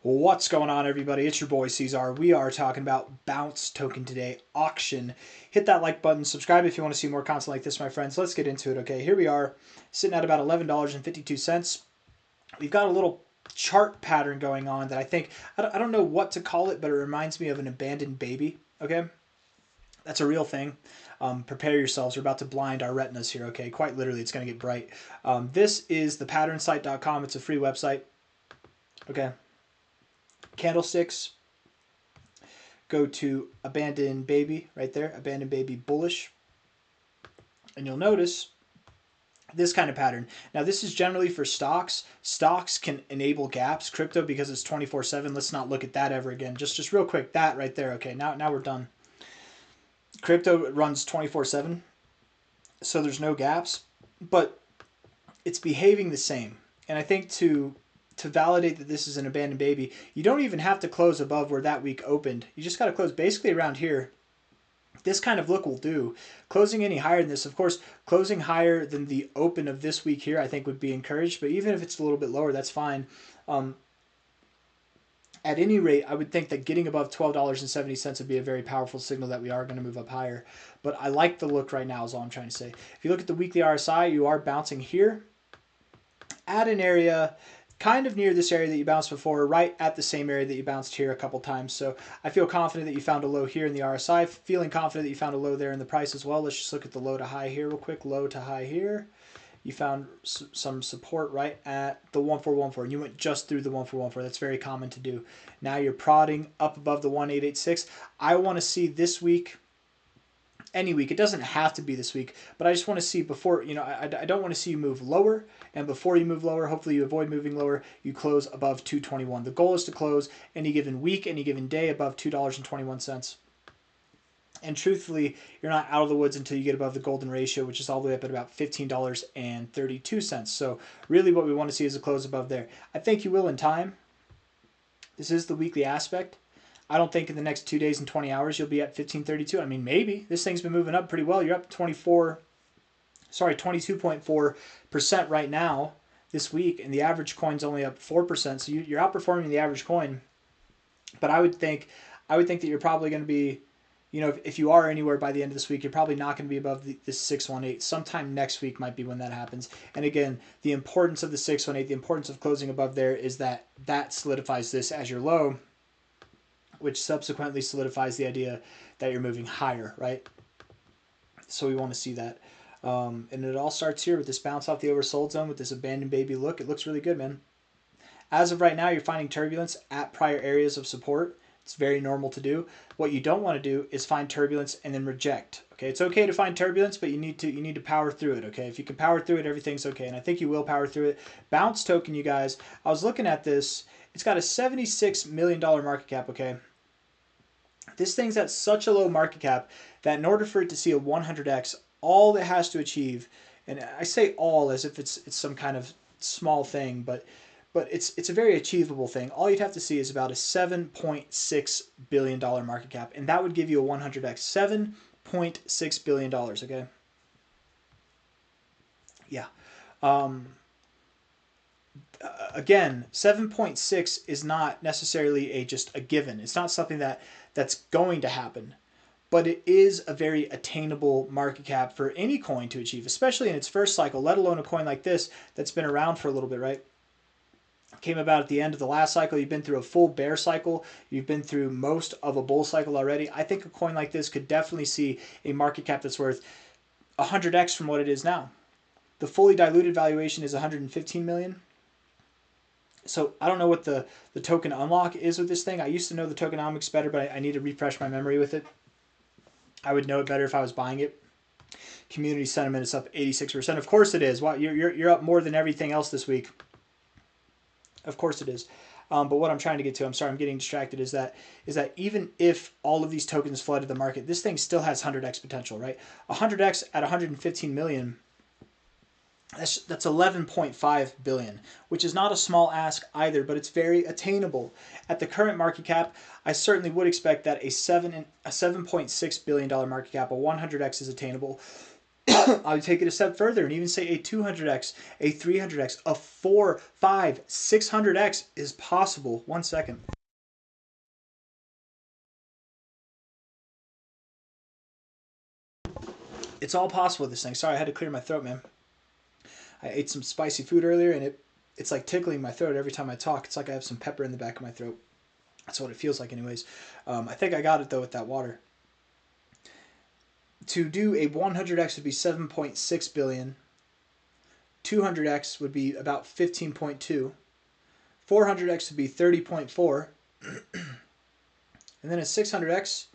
What's going on, everybody? It's your boy C-Zar. We are talking about Bounce token today, auction. Hit that like button, subscribe if you want to see more content like this, my friends. Let's get into it, okay? Here we are, sitting at about $11.52. We've got a little chart pattern going on that I don't know what to call it, but it reminds me of an abandoned baby, okay? That's a real thing. Prepare yourselves. We're about to blind our retinas here, okay? Quite literally, it's going to get bright. This is the patternsite.com. It's a free website, okay? Candlesticks, go to abandoned baby right there, abandoned baby bullish, and you'll notice this kind of pattern. Now this is generally for stocks. Stocks can enable gaps. Crypto, because it's 24/7, let's not look at that ever again. Just real quick, that right there. Okay, now we're done. Crypto runs 24/7, so there's no gaps, but it's behaving the same. And I think to validate that this is an abandoned baby, you don't even have to close above where that week opened. You just got to close basically around here. This kind of look will do. Closing any higher than this, of course, closing higher than the open of this week here, I think would be encouraged. But even if it's a little bit lower, that's fine. At any rate, I would think that getting above $12.70 would be a very powerful signal that we are going to move up higher. But I like the look right now is all I'm trying to say. If you look at the weekly RSI, you are bouncing here at an area kind of near this area that you bounced before, right at the same area that you bounced here a couple times. So I feel confident that you found a low here in the RSI, feeling confident that you found a low there in the price as well. Let's just look at the low to high here real quick. Low to high here. You found some support right at the 1414, and you went just through the 1414. That's very common to do. Now you're prodding up above the 1886. I want to see this week, any week. It doesn't have to be this week, but I just want to see before, I don't want to see you move lower. And before you move lower, hopefully you avoid moving lower, you close above 221. The goal is to close any given week, any given day above $2.21. And truthfully, you're not out of the woods until you get above the golden ratio, which is all the way up at about $15.32. So really what we want to see is a close above there. I think you will in time. This is the weekly aspect. I don't think in the next 2 days and 20 hours you'll be at 1532. I mean, maybe. This thing's been moving up pretty well. You're up 22.4% right now this week, and the average coin's only up 4%. So you're outperforming the average coin. But I would think that you're probably going to be, if you are anywhere by the end of this week, you're probably not going to be above this 618. Sometime next week might be when that happens. And again, the importance of the 618, the importance of closing above there is that solidifies this as your low, which subsequently solidifies the idea that you're moving higher, right? So we want to see that. And it all starts here with this bounce off the oversold zone with this abandoned baby look. It looks really good, man. As of right now, you're finding turbulence at prior areas of support. It's very normal to do. What you don't want to do is find turbulence and then reject. Okay, it's okay to find turbulence, but you need to power through it. Okay, if you can power through it, everything's okay, and I think you will power through it. Bounce token, you guys. I was looking at this. It's got a $76 million market cap. Okay, this thing's at such a low market cap that in order for it to see a 100x, all it has to achieve, and I say all as if it's some kind of small thing, but it's a very achievable thing. All you'd have to see is about a $7.6 billion market cap, and that would give you a 100x. $7.6 billion, okay? Yeah. Again, 7.6 is not necessarily just a given. It's not something that's going to happen, but it is a very attainable market cap for any coin to achieve, especially in its first cycle, let alone a coin like this that's been around for a little bit, right? Came about at the end of the last cycle. You've been through a full bear cycle. You've been through most of a bull cycle already. I think a coin like this could definitely see a market cap that's worth 100x from what it is now. The fully diluted valuation is 115 million. So I don't know what the token unlock is with this thing. I used to know the tokenomics better, but I need to refresh my memory with it. I would know it better if I was buying it. Community sentiment is up 86%. Of course it is. Wow, you're up more than everything else this week. Of course it is. But what I'm trying to get to, I'm sorry, I'm getting distracted, is that even if all of these tokens flooded the market, this thing still has 100x potential, right? 100x at 115 million, that's 11.5 billion, which is not a small ask either, but it's very attainable. At the current market cap, I certainly would expect that a $7.6 billion market cap, a 100x is attainable. I would take it a step further and even say a 200x, a 300x, a 4, 5, 600x is possible. 1 second. It's all possible with this thing. Sorry, I had to clear my throat, man. I ate some spicy food earlier, and it's like tickling my throat every time I talk. It's like I have some pepper in the back of my throat. That's what it feels like anyways. I think I got it, though, with that water. To do a 100x would be 7.6 billion. 200x would be about 15.2. 400x would be 30.4. And then a 600x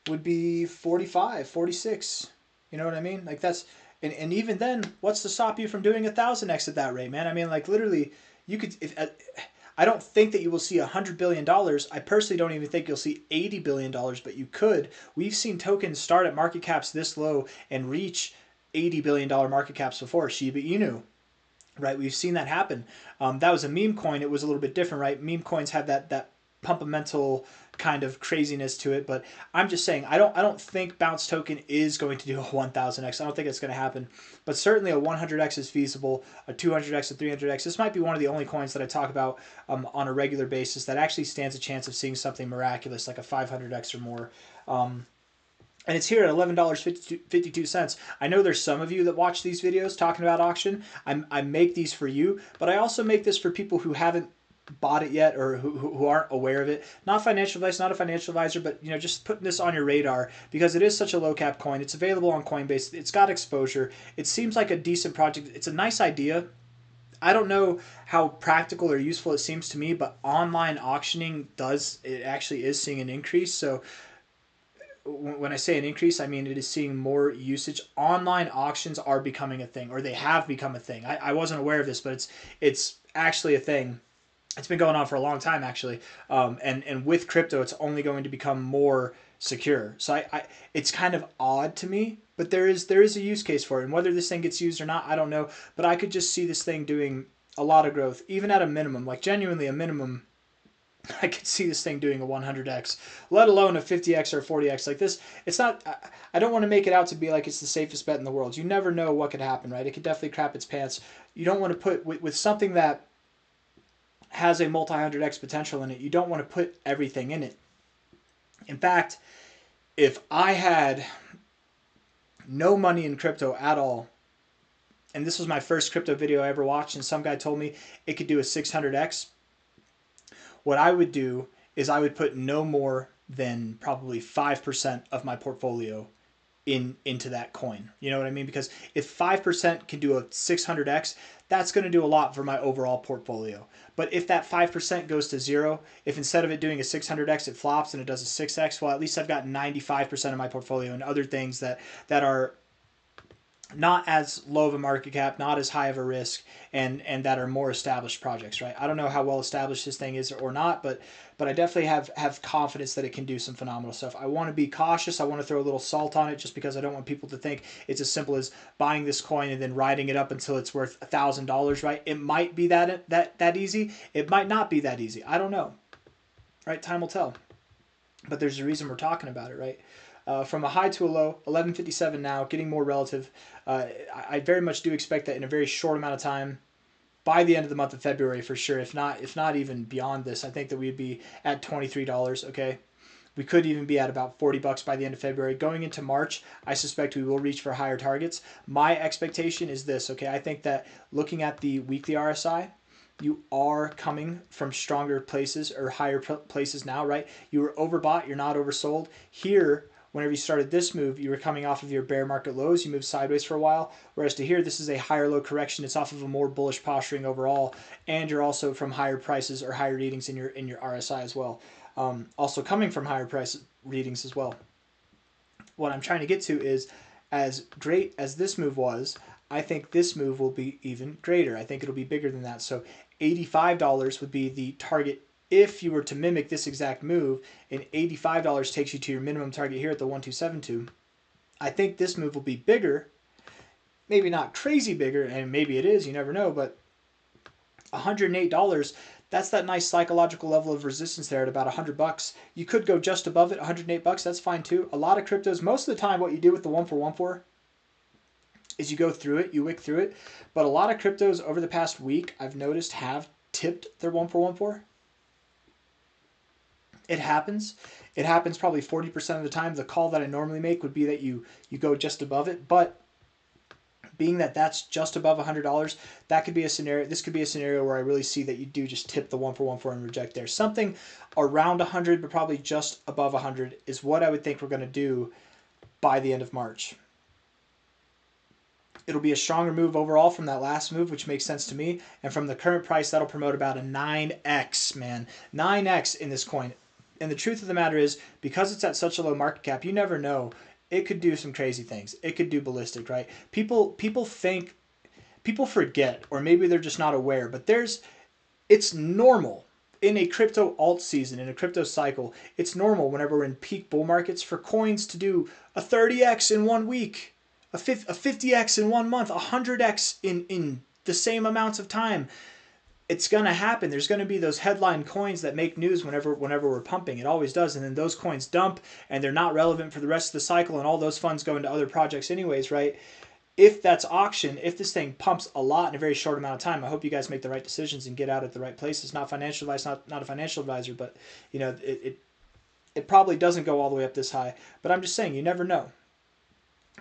would be 45, 46. You know what I mean? Like that's, and even then, what's to stop you from doing 1,000x at that rate, man? I mean, like literally, you could, if, I don't think that you will see $100 billion. I personally don't even think you'll see $80 billion, but you could. We've seen tokens start at market caps this low and reach $80 billion market caps before. Shiba Inu, right? We've seen that happen. That was a meme coin. It was a little bit different, right? Meme coins have that pumpamental kind of craziness to it, but I'm just saying I don't think Bounce token is going to do a 1000x. I don't think it's going to happen, but certainly a 100x is feasible. A 200x, a 300x. This might be one of the only coins that I talk about on a regular basis that actually stands a chance of seeing something miraculous like a 500x or more. And it's here at $11.52. I know there's some of you that watch these videos talking about auction. I make these for you, but I also make this for people who haven't bought it yet or who aren't aware of it. Not financial advice, not a financial advisor, but you know, just putting this on your radar because it is such a low cap coin. It's available on Coinbase. It's got exposure. It seems like a decent project. It's a nice idea. I don't know how practical or useful it seems to me, but online auctioning it actually is seeing an increase. So when I say an increase, I mean it is seeing more usage. Online auctions are becoming a thing, or they have become a thing. I wasn't aware of this, but it's actually a thing. It's been going on for a long time, actually. And with crypto, it's only going to become more secure. So it's kind of odd to me, but there is a use case for it. And whether this thing gets used or not, I don't know. But I could just see this thing doing a lot of growth, even at a minimum, like genuinely a minimum. I could see this thing doing a 100x, let alone a 50x or a 40x. Like this, it's not. I don't want to make it out to be like it's the safest bet in the world. You never know what could happen, right? It could definitely crap its pants. You don't want to put with something that has a multi-100x potential in it. You don't want to put everything in it. In fact, if I had no money in crypto at all, and this was my first crypto video I ever watched, and some guy told me it could do a 600x, what I would do is I would put no more than probably 5% of my portfolio into that coin. You know what I mean? Because if 5% can do a 600x, that's going to do a lot for my overall portfolio. But if that 5% goes to zero, if instead of it doing a 600x, it flops and it does a 6x, well, at least I've got 95% of my portfolio and other things that are not as low of a market cap, not as high of a risk, and that are more established projects, right? I don't know how well established this thing is or not, but I definitely have confidence that it can do some phenomenal stuff. I want to be cautious. I want to throw a little salt on it just because I don't want people to think it's as simple as buying this coin and then riding it up until it's worth $1,000, right? It might be that easy. It might not be that easy. I don't know, right? Time will tell. But there's a reason we're talking about it, right? From a high to a low, 1157 now, getting more relative. I very much do expect that in a very short amount of time, by the end of the month of February for sure, if not even beyond this, I think that we'd be at $23, okay? We could even be at about $40 by the end of February. Going into March, I suspect we will reach for higher targets. My expectation is this, okay? I think that looking at the weekly RSI, you are coming from stronger places or higher places now, right? You were overbought, you're not oversold. Here, whenever you started this move, you were coming off of your bear market lows. You moved sideways for a while. Whereas to here, this is a higher low correction. It's off of a more bullish posturing overall. And you're also from higher prices or higher readings in your RSI as well. Also coming from higher price readings as well. What I'm trying to get to is, as great as this move was, I think this move will be even greater. I think it'll be bigger than that. So $85 would be the target if you were to mimic this exact move, and $85 takes you to your minimum target here at the 1272. I think this move will be bigger, maybe not crazy bigger, and maybe it is, you never know, but $108, that's that nice psychological level of resistance there at about $100. You could go just above it, $108, that's fine too. A lot of cryptos, most of the time what you do with the 1 for 1 for as you go through it, you wick through it. But a lot of cryptos over the past week, I've noticed, have tipped their 1414. It happens. It happens probably 40% of the time. The call that I normally make would be that you go just above it. But being that that's just above $100, that could be a scenario. This could be a scenario where I really see that you do just tip the 1414 and reject there. Something around 100, but probably just above 100 is what I would think we're going to do by the end of March. It'll be a stronger move overall from that last move, which makes sense to me. And from the current price, that'll promote about a 9x, man. 9x in this coin. And the truth of the matter is, because it's at such a low market cap, you never know. It could do some crazy things. It could do ballistic, right? People forget, or maybe they're just not aware, but it's normal in a crypto alt season, in a crypto cycle. It's normal whenever we're in peak bull markets for coins to do a 30x in 1 week. A 50x in 1 month, 100x in the same amounts of time. It's going to happen. There's going to be those headline coins that make news whenever we're pumping. It always does. And then those coins dump and they're not relevant for the rest of the cycle, and all those funds go into other projects anyways, right? If that's auction, if this thing pumps a lot in a very short amount of time, I hope you guys make the right decisions and get out at the right places. Not financial advice, not a financial advisor, but it probably doesn't go all the way up this high. But I'm just saying, you never know.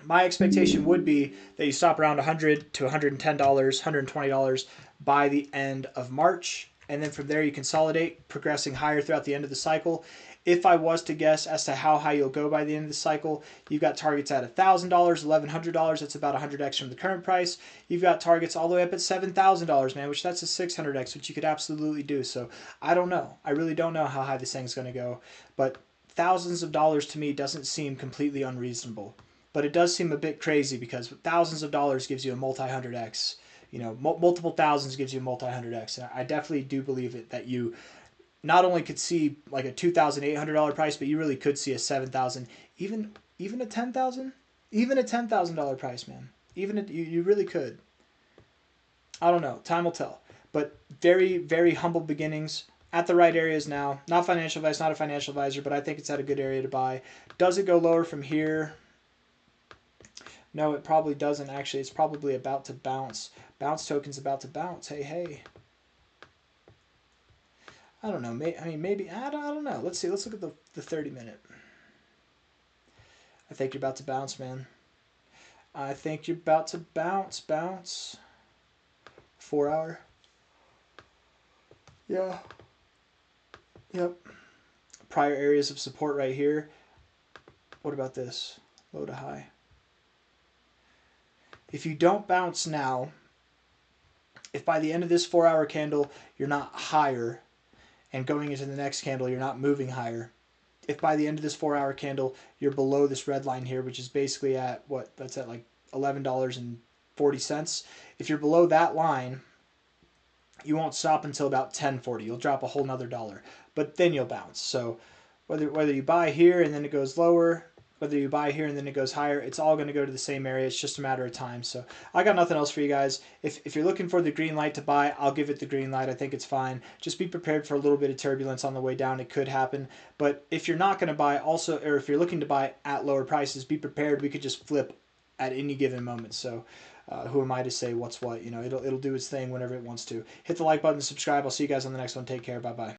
My expectation would be that you stop around $100 to $110, $120 by the end of March. And then from there, you consolidate, progressing higher throughout the end of the cycle. If I was to guess as to how high you'll go by the end of the cycle, you've got targets at $1,000, $1,100. That's about 100x from the current price. You've got targets all the way up at $7,000, man, which that's a 600x, which you could absolutely do. So I don't know. I really don't know how high this thing's going to go. But thousands of dollars to me doesn't seem completely unreasonable. But it does seem a bit crazy because thousands of dollars gives you a multi-100x. Multiple thousands gives you a multi-100x. And I definitely do believe it, that you not only could see like a $2,800 price, but you really could see a $7,000, even a $10,000, even a $10,000 price, man. You really could. I don't know. Time will tell. But very, very humble beginnings at the right areas now. Not financial advice, not a financial advisor, but I think it's at a good area to buy. Does it go lower from here? No, it probably doesn't, actually. It's probably about to bounce. Bounce token's about to bounce. Hey. I don't know. Maybe. I don't know. Let's see. Let's look at the 30-minute. I think you're about to bounce, man. I think you're about to bounce. 4 hour. Yeah. Yep. Prior areas of support right here. What about this? Low to high. If you don't bounce now, if by the end of this 4 hour candle you're not higher, and going into the next candle you're not moving higher, if by the end of this 4 hour candle you're below this red line here, which is basically at what? That's at like $11.40. If you're below that line, you won't stop until about 10.40. You'll drop a whole nother dollar, but then you'll bounce. So whether you buy here and then it goes lower, whether you buy here and then it goes higher, it's all going to go to the same area. It's just a matter of time. So I got nothing else for you guys. If you're looking for the green light to buy, I'll give it the green light. I think it's fine. Just be prepared for a little bit of turbulence on the way down. It could happen. But if you're not going to buy also, or if you're looking to buy at lower prices, be prepared. We could just flip at any given moment. So who am I to say what's what? It'll do its thing whenever it wants to. Hit the like button, subscribe. I'll see you guys on the next one. Take care. Bye-bye.